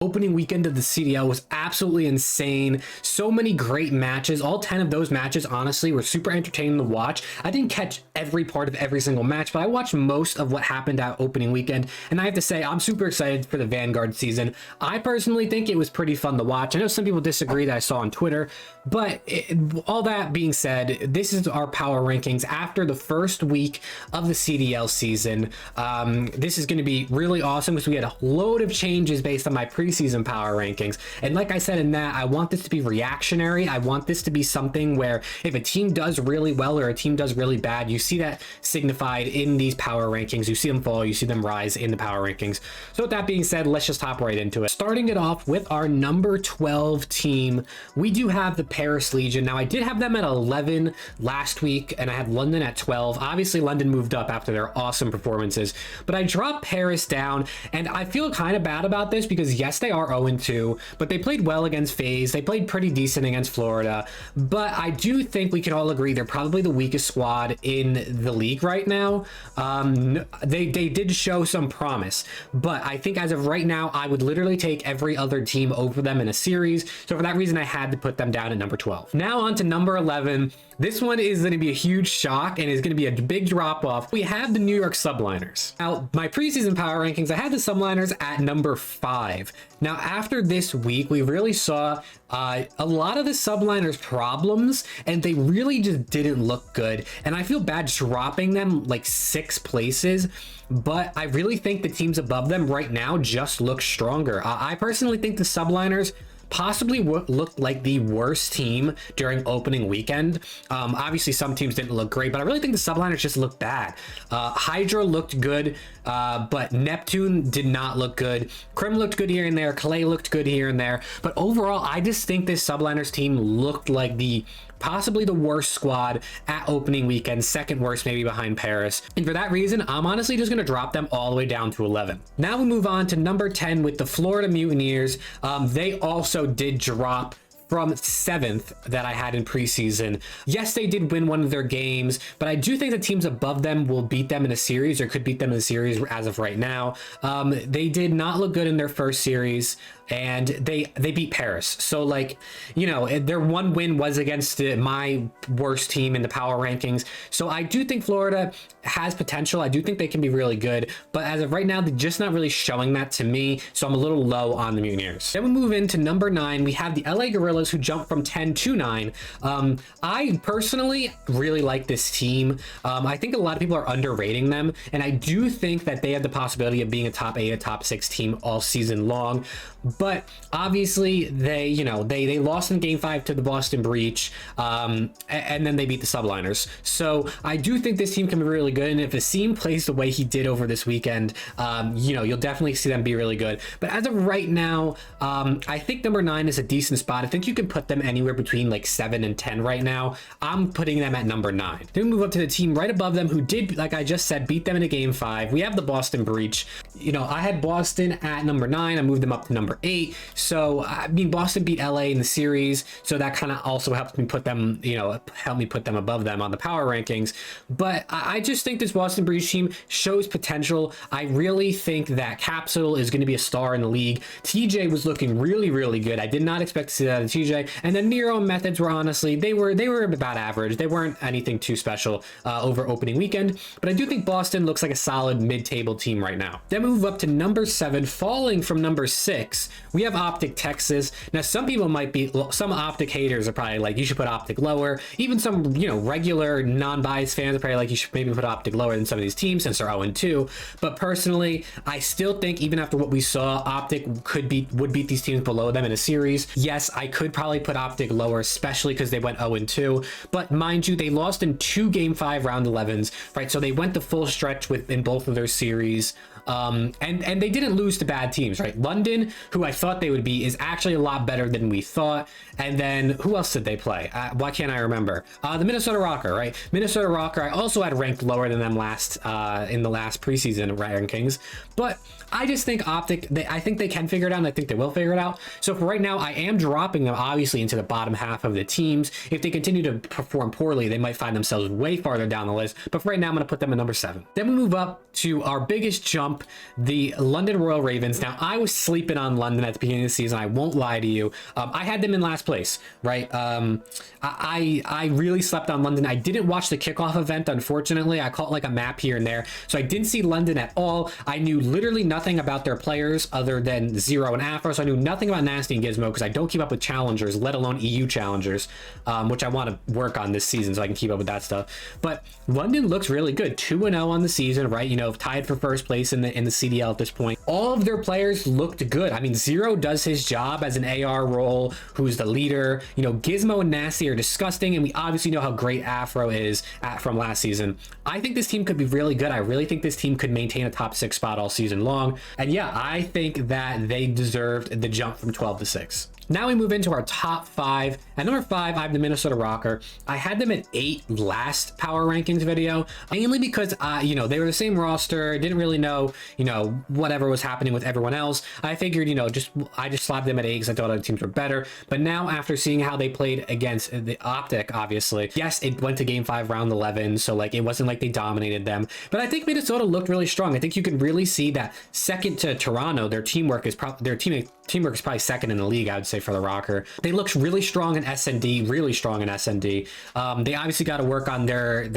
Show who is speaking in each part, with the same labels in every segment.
Speaker 1: Opening weekend of the CDL was absolutely insane. So many great matches. All 10 of those matches, honestly, were super entertaining to watch. I didn't catch every part of every single match, but I watched most of what happened at opening weekend. And I have to say, I'm super excited for the Vanguard season. I personally think it was pretty fun to watch. I know some people disagree that I saw on Twitter, but all that being said, this is our power rankings after the first week of the CDL season. This is going to be really awesome because we had a load of changes based on my preseason power rankings. And like I said in that, I want this to be reactionary. I want this to be something where if a team does really well or a team does really bad, you see that signified in these power rankings. You see them fall, you see them rise in the power rankings. So with that being said, let's just hop right into it. Starting it off with our number 12 team, we do have the Paris Legion. Now I did have them at 11 last week and I had London at 12. Obviously London moved up after their awesome performances, but I dropped Paris down and I feel kind of bad about this because yes, they are 0-2, but they played well against FaZe. They played pretty decent against Florida, but I do think we can all agree they're probably the weakest squad in the league right now. They did show some promise, but I think as of right now, I would literally take every other team over them in a series. So for that reason, I had to put them down at number 12. Now on to number 11. This one is going to be a huge shock and is going to be a big drop off. We have the New York Subliners. Now, my preseason power rankings, I had the Subliners at number 5. Now, after this week, we really saw a lot of the Subliners problems, and they really just didn't look good. And I feel bad dropping them like 6 places, but I really think the teams above them right now just look stronger. I personally think the Subliners possibly looked like the worst team during opening weekend. Obviously some teams didn't look great, but I really think the Subliners just looked bad. Hydra looked good, but Neptune did not look good. Crim looked good here and there. Calais looked good here and there, but overall I just think this Subliners team looked like possibly the worst squad at opening weekend, second worst maybe behind Paris. And for that reason, I'm honestly just going to drop them all the way down to 11. Now we move on to number 10 with the Florida Mutineers. They also did drop from 7th that I had in preseason. Yes, they did win one of their games, but I do think the teams above them will beat them in a series or could beat them in a series as of right now. They did not look good in their first series and they beat Paris. So like, you know, their one win was against my worst team in the power rankings. So I do think Florida has potential. I do think they can be really good, but as of right now, they're just not really showing that to me. So I'm a little low on the Mutineers. Then we move into number 9. We have the LA Gorillas who jumped from 10 to 9. I personally really like this team. I think a lot of people are underrating them, and I do think that they have the possibility of being a top 8, a top 6 team all season long. But obviously they lost in game 5 to the Boston Breach, and then they beat the Subliners. So I do think this team can be really good, and if Asim plays the way he did over this weekend, you'll definitely see them be really good. But as of right now, I think number 9 is a decent spot. I think you can put them anywhere between like 7 and 10 right now. I'm putting them at number 9. Then we move up to the team right above them who did, like I just said, beat them in a game 5. We have the Boston Breach. I had Boston at number 9. I moved them up to number 8. So I mean, Boston beat LA in the series, so that kind of also helped me put them, above them on the power rankings. But I just think this Boston Breach team shows potential. I really think that Capsule is going to be a star in the league. TJ was looking really, really good. I did not expect to see that of TJ. And then Nero and Methods were honestly, they were about average. They weren't anything too special over opening weekend. But I do think Boston looks like a solid mid-table team right now. Then we move up to number 7, falling from number 6. We have Optic Texas. Now, some Optic haters are probably like, you should put Optic lower. Even some, regular non-biased fans are probably like, you should maybe put Optic lower than some of these teams since they're 0-2. But personally, I still think even after what we saw, Optic would beat these teams below them in a series. Yes, I could probably put Optic lower, especially because they went 0-2. But mind you, they lost in 2 game 5 round 11s, right? So they went the full stretch in both of their series. And they didn't lose to bad teams, right? London, who I thought they would be, is actually a lot better than we thought. And then who else did they play? Why can't I remember? The Minnesota Rocker, right? Minnesota Rocker, I also had ranked lower than them in the last preseason rankings. But I just think Optic, I think they can figure it out, and I think they will figure it out. So for right now, I am dropping them obviously into the bottom half of the teams. If they continue to perform poorly, they might find themselves way farther down the list. But for right now, I'm going to put them at number 7. Then we move up to our biggest jump the London Royal Ravens. Now, I was sleeping on London at the beginning of the season. I won't lie to you. I had them in last place, right? I really slept on London. I didn't watch the kickoff event, unfortunately. I caught like a map here and there, so I didn't see London at all. I knew literally nothing about their players other than Zero and Afro, so I knew nothing about Nasty and Gizmo because I don't keep up with challengers, let alone EU challengers, which I want to work on this season so I can keep up with that stuff. But London looks really good, 2-0 on the season, right? You know, tied for first place in the CDL at this point. All of their players looked good. I mean, Zero does his job as an AR role, who's the leader. You know, Gizmo and Nasty are disgusting, and we obviously know how great Afro is from last season. I think this team could be really good. I really think this team could maintain a top 6 spot all season long. And yeah, I think that they deserved the jump from 12 to 6. Now we move into our top 5. At number 5, I have the Minnesota Rocker. I had them at 8 last power rankings video, mainly because you know, they were the same roster, didn't really know, you know, whatever was happening with everyone else. I figured, you know, I just slapped them at 8 because I thought other teams were better. But now, after seeing how they played against the Optic, obviously, yes, it went to game 5 round 11, so like it wasn't like they dominated them, but I think Minnesota looked really strong. I think you can really see that second to Toronto, their teamwork is teamwork is probably second in the league, I would say, for the Rocker. They looked really strong in S&D, really strong in S&D. They obviously got to work on their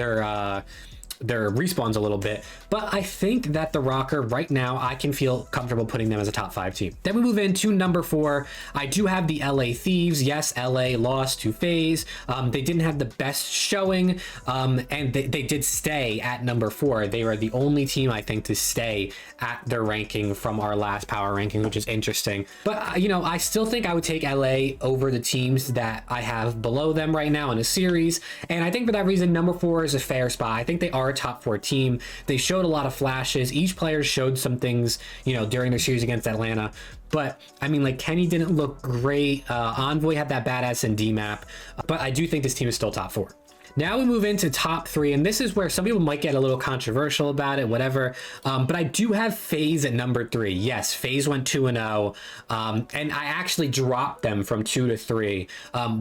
Speaker 1: respawns a little bit, but I think that the Rocker right now, I can feel comfortable putting them as a top 5 team. Then we move into number 4. I do have the LA Thieves. Yes, LA lost to FaZe. They didn't have the best showing, and they did stay at number 4. They were the only team, I think, to stay at their ranking from our last power ranking, which is interesting. But you know, I still think I would take LA over the teams that I have below them right now in a series, and I think for that reason, number 4 is a fair spot. I think they are a top 4 team. They showed a lot of flashes. Each player showed some things, you know, during their series against Atlanta. But I mean, like, Kenny didn't look great. Envoy had that bad S&D map, but I do think this team is still top 4. Now we move into top 3, and this is where some people might get a little controversial about it, whatever. But I do have FaZe at number 3. Yes, FaZe went 2-0, and I actually dropped them from 2 to 3,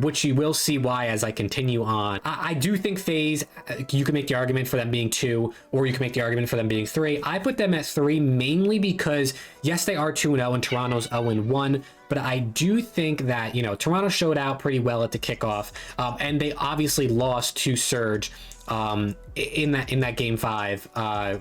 Speaker 1: which you will see why as I continue on. I do think FaZe, you can make the argument for them being 2, or you can make the argument for them being 3. I put them at 3 mainly because, yes, they are 2-0 and Toronto's 0-1. But I do think that, you know, Toronto showed out pretty well at the kickoff, and they obviously lost to Surge in that game 5.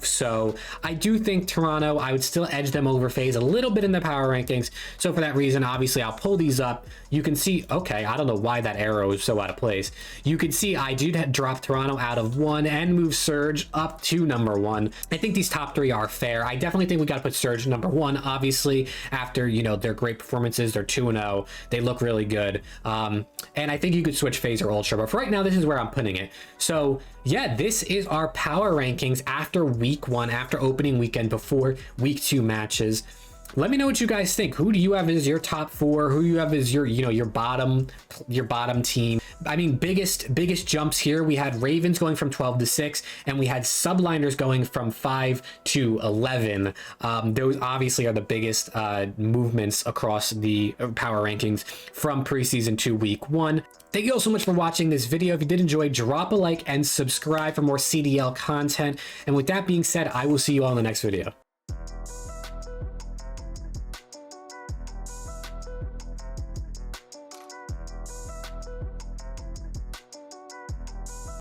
Speaker 1: So I do think Toronto, I would still edge them over FaZe a little bit in the power rankings. So for that reason, obviously, I'll pull these up. You can see, okay, I don't know why that arrow is so out of place. You can see I did drop Toronto out of 1 and move Surge up to number 1. I think these top 3 are fair. I definitely think we got to put Surge number 1, obviously, after, you know, their great performances. They're 2-0. They look really good. And I think you could switch FaZe or Ultra, but for right now, this is where I'm putting it. So yeah, this is our power rankings after week 1, after opening weekend, before week 2 matches. Let me know what you guys think. Who do you have as your top 4? Who you have as your, you know, your bottom team? I mean, biggest jumps here. We had Ravens going from 12 to 6, and we had Subliners going from 5 to 11. Those obviously are the biggest movements across the power rankings from preseason to week 1. Thank you all so much for watching this video. If you did enjoy, drop a like and subscribe for more CDL content. And with that being said, I will see you all in the next video.